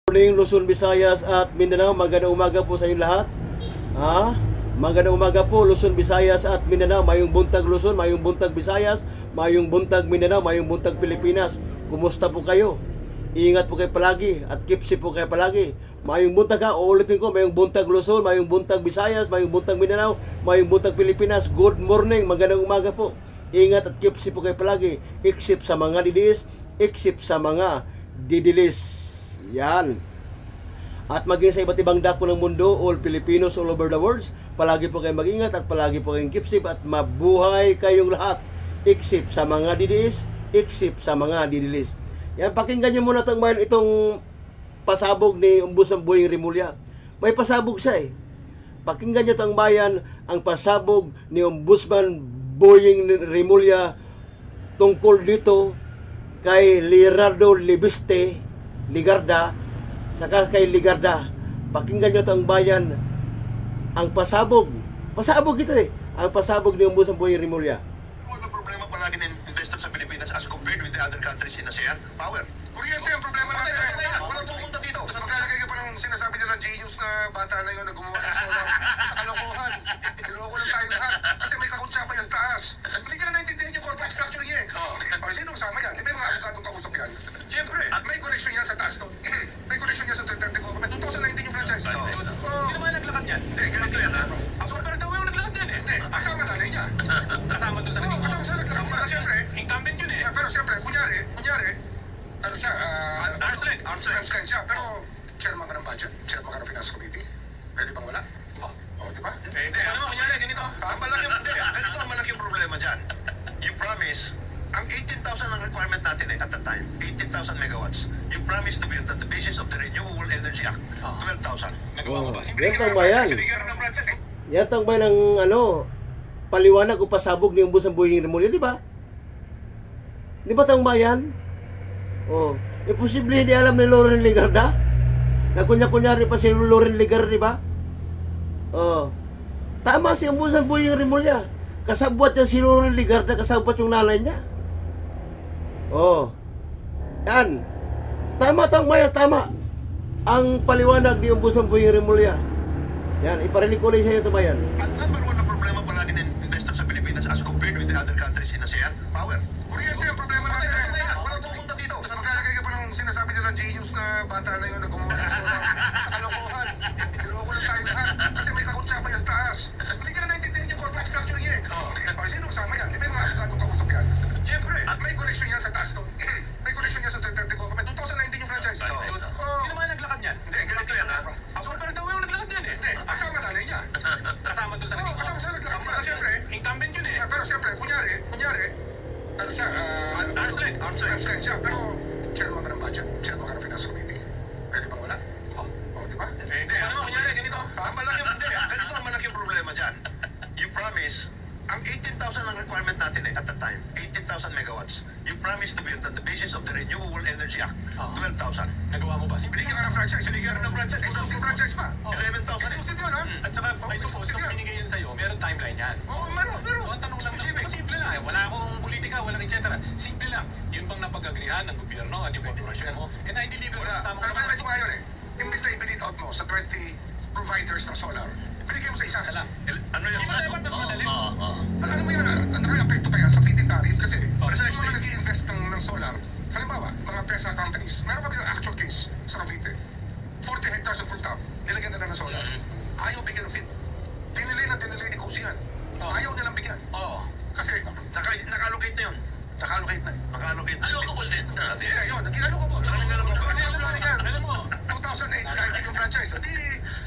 Morning Luzon, Visayas at Mindanao. Magandang umaga po sa inyo lahat. Magandang umaga po Luzon, Visayas at Mindanao. Mayong buntag Luzon, mayong buntag Visayas, mayong buntag Mindanao, mayong buntag Pilipinas. Kumusta po kayo? Ingat po kayo palagi at keep safe po kayo palagi. Mayong buntag uulitin ko, mayong buntag Luzon, mayong buntag Visayas, mayong buntag Mindanao, mayong buntag Pilipinas. Good morning, magandang umaga po. Ingat at keep safe po kayo palagi. Except sa mga didilis, except sa mga didilis. Yan. At maging sa iba't ibang dako ng mundo, all Filipinos all over the world, palagi po kayong mag-ingat at palagi po kayong keep safe at mabuhay kayong lahat. Except sa mga didilis, except sa mga didilis. Yan, pakinggan nyo muna itong pasabog ni Ombudsman Boying Rimulya. May pasabog siya eh. Pakinggan nyo itong bayan, ang pasabog ni Ombudsman Boying Rimulya tungkol dito kay Leonardo Ligarda, saka kay Ligarda. Pakinggan nyo itong bayan, ang pasabog ito eh, ang pasabog ni Ombudsman Boying Rimulya. Ano problema palagi ng investor sa Pilipinas as compared with the other countries in ASEAN? Power. Kuryente ang problema natin. Walang pupunta dito. Tapos maglalagay ka pa ng sinasabi nilang genius na bata na yun na gumawa ng solar sa kalokohan. Niloko lang tayo lahat. Kasi may kakutsapa yung taas. Hindi ka na naintindihan yung corporate structure niya eh. O, sino kasama yan? Di ba yung mga abogadong kausap yan? Siyempre. At may connection yan sa taas doon. May connection yan sa Duterte government. 2019 yung franchise. Sino ba naglakad yan? Hindi, ganito yan ha. So, pero daw yung naglakad yan eh. Hindi, kasama nanay niya. Kasama doon sa naging Kasama sa naglakad. Siyempre. incumbent yun eh. Pero siyempre, kunyari, ano siya, Arm's length siya, pero chairman ka ng budget, chairman ka ng finance committee. Pwede bang wala? Di ba? Hindi, ano mo, kunyari, ganito. Ganito ang malaking problema dyan. You promise, ang 18,000 ang requirement natin eh, at the time, 18,000 megawatts. You promise to build on the basis of the Renewable Energy Act, 12,000. Yan tong bayan. Yan tong bayan ng paliwanag o pasabog ni Ombudsman Boying Rimulya, di ba? Di ba tong bayan? Oh, imposible hindi alam ni Loren Ligarda. Nagkunya-kunyari pa si Loren Ligarda, di ba? Oh. Tama si Ombudsman Boying Rimulya. Kasabwat niya si Loren Ligarda, kasabwat yung nanay niya. Oh. Yan. Tama tong bayan, tama. Ang paliwanag ni Ombudsman Boying Rimulya. Yan, iparinig ko lang sa iyo ito bayan. At number one na problema palagi ng investor sa Pilipinas as compared with the other countries in ASEAN, power. Kuryente ang problema natin. Walang pupunta dito. Tapos maglalagay ka pa ng sinasabi nilang genius na bata na yun na gumawa ng solar sa kalokohan. Niloko lang tayo lahat. Kasi may kakutsapa yung taas. Hindi ka na naintindihan yung corporate structure niya eh. O, sino kasama yan? Di ba yung mga abogadong kausap yan? Siyempre. At may connection yan sa taas doon. May connection yan sa Duterte government. 2019 yung franchise. Sino ba naglakad yan? Hindi, ganito yan ha. So, pero daw yung naglakad yan eh. Hindi, kasama nanay niya. Kasama doon sa naging Kasama sa naglakad. Siyempre, incumbent yun eh. pero siyempre, kunyari, ano siya, Arm's length siya, pero chairman ka ng budget, chairman ka ng finance committee. Pwede bang wala? Di ba? Hindi, ano mo, kunyari, ganito. Ganito ang malaking problema dyan. You promise, ang 18,000 ang requirement natin eh, at the time, 18,000 megawatts. You promise to build on the basis of the Renewable Energy Act, 12,000. Nagawa mo ba? Binigyan ka ng franchise, binigyan ka ng franchise. Exclusive franchise pa. 11,000. Exclusive yun, ha? At saka, I suppose, kung binigay yun sa'yo, meron timeline yan. Oo, pero, So, ang tanong lang, simple lang. Wala akong politika, walang et cetera. Simple lang. Yun bang napag-agrihan ng gobyerno at yung corporation mo? And I deliver wala. sa tamang Pero ito nga yun eh. Imbis na i-bid out mo sa 20 providers ng solar, binigyan mo sa isa. isa lang. Ano yung Di ba dapat mas madali? Alam mo yan, ano yung apekto kaya sa feed-in tariff? Kasi, kung mga nag-i-invest ng solar, halimbawa, mga PESA companies, meron kami yung actual case sa Cavite. 40 hectares of rooftop, nilagyan na ng solar. Ayaw bigyan ng feed. Dinilay ni Kusi yan. Ayaw nilang bigyan. Oo. Kasi, Naka-allocate na yun. naka-allocate na. Naka-allocate na. Allocable din. Yeah, yun, nag-i-allocable. Alam mo, 2008, kahit yung franchise, hindi,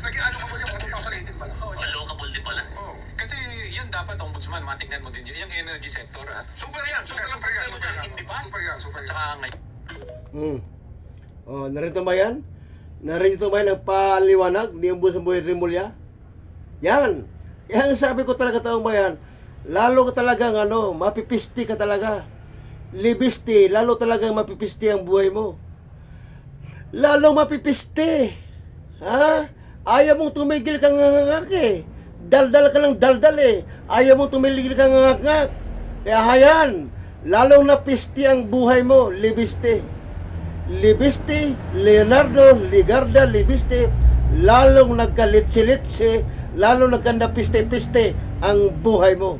nag-i-allocable yung 2018 pala. Allocable din pala. Oh. Kasi yan dapat, ombudsman, matignan mo din yun. Yung energy sector, ha? Super yan. Super ang Super yan, problema dyan. In the past, super yan, super at yan. saka ngayon. Oh, narito ba yan? Narito ba yan ang paliwanag ni Ombudsman Boying Rimulya? Yan. Kaya ang sabi ko talaga taong bayan, lalo ka talagang mapipisti ka talaga. Libisti, lalo talagang mapipisti ang buhay mo. Lalo mapipisti. Ha? Ayaw mong tumigil kang ngangangak eh. Daldal ka ng daldal eh. Ayaw mong tumigil kang ngangangak. Kaya hayan, lalong napisti ang buhay mo, libisti. Libiste, Leonardo Ligarda Libiste, lalong nagkalitsi-litsi, lalong nagkandapiste-piste ang buhay mo.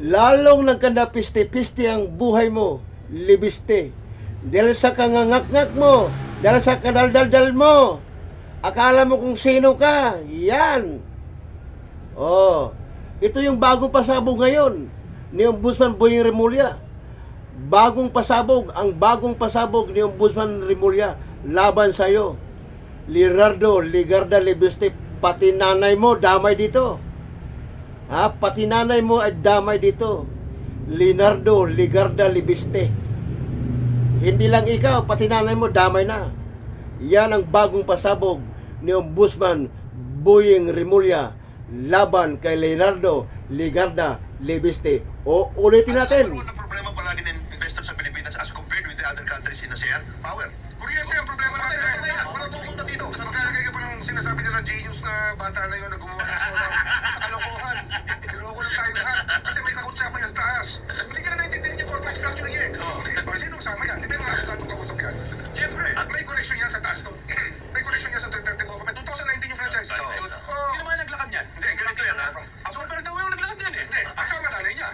Lalong nagkandapiste-piste ang buhay mo, Libiste. Dahil sa kangangak-ngak mo, dahil sa kadaldaldal mo, akala mo kung sino ka, yan. Oh, ito yung bagong pasabog ngayon ni Ombudsman Boying Remulla. Bagong pasabog, ang bagong pasabog ni Ombudsman Remulla laban sa'yo. Leonardo Ligarda Libiste, pati nanay mo damay dito. Ha? Pati nanay mo ay damay dito. Leonardo Ligarda Libiste. Hindi lang ikaw, pati nanay mo damay na. Yan ang bagong pasabog ni Ombudsman Boying Remulla laban kay Leonardo Ligarda Libiste. O ulitin natin. Ano ang problema palagi ng investor sa Pilipinas as compared with the other countries in ASEAN? Power. Kuryente ang problema natin. Walang pupunta dito. Tapos maglalagay ka pa ng sinasabi nila genius na bata na yun na gumawa ng solar. Sa kalokohan. Niloko lang tayo lahat. Kasi may kakutsapa yan sa taas. Hindi ka na naintindihan yung corporate structure niya eh. O, sino kasama yan? Di ba yung mga abogado kausap yan? Siyempre. At may connection yan sa taas no? May connection yan sa Duterte government. 2019 yung franchise. Sino mga naglakad niyan? Hindi, ganito yan ha. Super daw yung naglakad yan eh. Hindi, kasama nanay niya.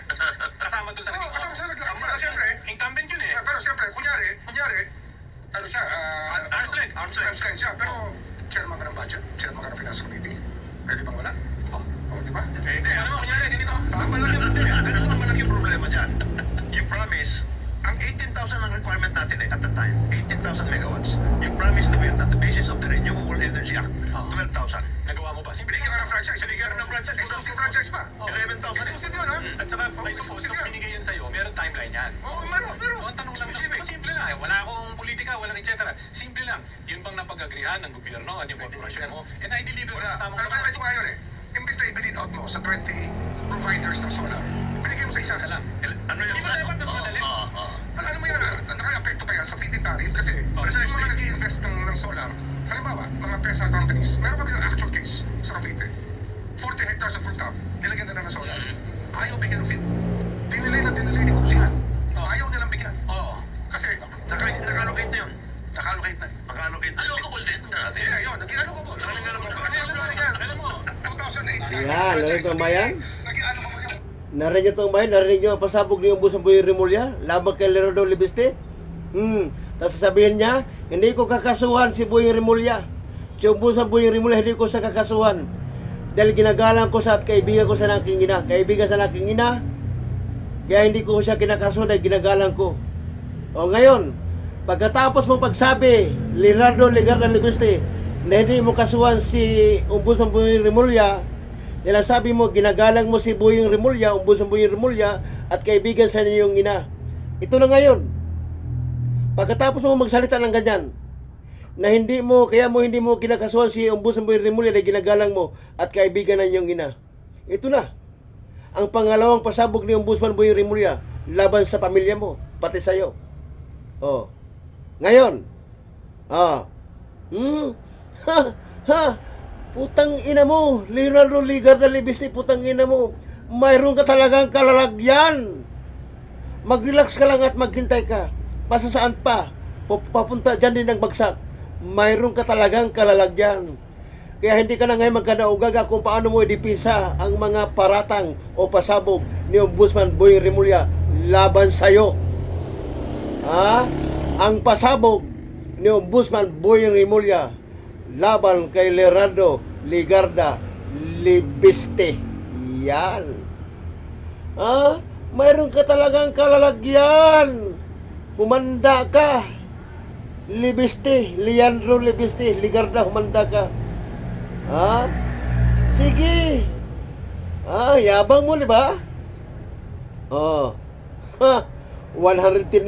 Kasama doon sa Oo, naging kasama sa naglakad. Pero siyempre, incumbent yun eh. pero siyempre, kunyari, ano siya, Arm's length. arm's length siya. Pero, chairman ka ng budget, chairman ka ng finance committee. Pwede bang wala? Oo, di ba? Hindi, ano mo, kunyari, ganito. Ganito ang malaking problema dyan. You promise, ang 18,000 ang requirement natin eh, at the time, 18,000 megawatts. You promise to build at the basis of the Renewable Energy Act, 12,000. Nagawa mo ba? Simple Binigyan ka ng franchise. Binigyan ka ng franchise. Exclusive franchise pa. 11,000. Exclusive yun, ha? At saka, may suppose nung binigay yan sa'yo, meron timeline yan. Oo, pero, So, ang tanong lang, simple lang eh. Wala akong politika, walang et cetera. Simple lang. Yun bang napag-agrihan ng gobyerno at yung korporasyon mo? And I deliver wala. sa tamang Ano ba ito nga yun eh? Imbis na i-delete out mo sa 20 providers ng solar, binigyan mo sa isa. isa lang. Ano yung... Hindi ba dapat mas madali? Alam mo yan, nakaka-apekto pa yan sa feed-in tariff kasi yung mga nag-i-invest ng solar, halimbawa, mga PESA companies, meron kami ng actual case sa Cavite. 40 hectares of rooftop, nilagyan na ng solar. Ayaw bigyan ng feed. Dinilay ni Kusihan. Ayaw nilang bigyan. Oo. Kasi, Nakalocate na yun. nakalocate na. Nakalocate na. Allocable din natin. Yeah, yun, nag-i-allocable. Nag-i-allocable. Alam mo, 2008. Yan, narinig ang bayan? Nag-i-allocable yun. Narinig itong bayan, narinig nyo ang pasabog ni Ombudsman Boying Remulla laban kay Leonardo Libiste. Tapos sasabihin niya, hindi ko kakasuhan si Boying Remulla. Si Ombudsman Boying Remulla, hindi ko sa kakasuhan. Dahil ginagalang ko sa at kaibigan ko sa aking ina. Kaibigan sa aking ina, kaya hindi ko siya kinakasuhan dahil ginagalang ko. O ngayon, pagkatapos mo pagsabi, Leonardo Ligarda Libiste, na hindi mo kasuhan si Ombudsman Boying Remulla, dahil sabi mo, ginagalang mo si Boying Remulla, Ombudsman Boying Remulla, at kaibigan sa inyong ina. Ito na ngayon. Pagkatapos mo magsalita ng ganyan, na hindi mo kinakasuhan si Ombudsman Boying Remulla na ginagalang mo at kaibigan ng inyong ina. Ito na. Ang pangalawang pasabog ni Ombudsman Boying Remulla laban sa pamilya mo, pati sa'yo. Oh. Ngayon. Putang ina mo, Leonardo Ligarda Libiste, putang ina mo. Mayroon ka talagang kalalagyan. Mag-relax ka lang at maghintay ka. Pasa saan pa? Papunta dyan din ang bagsak. Mayroon ka talagang kalalagyan. Kaya hindi ka na ngayon magkadaugaga kung paano mo idipisa ang mga paratang o pasabog ni Ombudsman Boying Remulla laban sa'yo. Ang pasabog ni Ombudsman Boying Remulla laban kay Leonardo Ligarda Libiste. Yan. Mayroon ka talagang kalalagyan. Humanda ka. Libiste, Leandro Libiste, Ligarda, humanda ka. Sige. Yabang mo, di ba? 110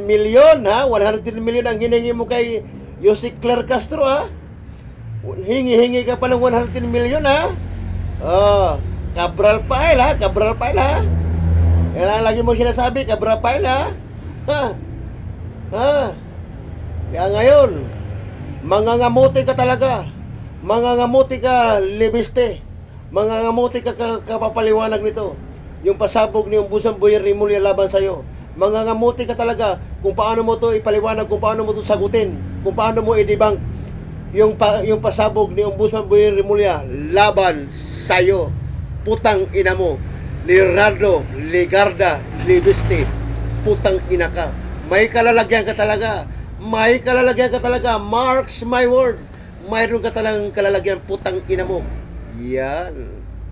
million, 110 million ang hiningi mo kay Jose Claire Castro, Hingi-hingi ka pa ng 110 million, Cabral Pile, Cabral Pile, Yan ang lagi mo sinasabi, Cabral Pile, Kaya ngayon, mangangamuti ka talaga. Mangangamuti ka, Libiste. Mangangamuti ka kapapaliwanag nito. Yung pasabog ni Ombudsman Boying Remulla laban sa'yo. Mangangamuti ka talaga kung paano mo to ipaliwanag, kung paano mo to sagutin. kung paano mo i-debunk yung pasabog ni Ombudsman Boy Remulla laban sa'yo. Putang ina mo. Leonardo Legarda Libiste. Putang ina ka. May kalalagyan ka talaga. May kalalagyan ka talaga. Marks my word. Mayroon ka talagang kalalagyan. Putang ina mo. Yan.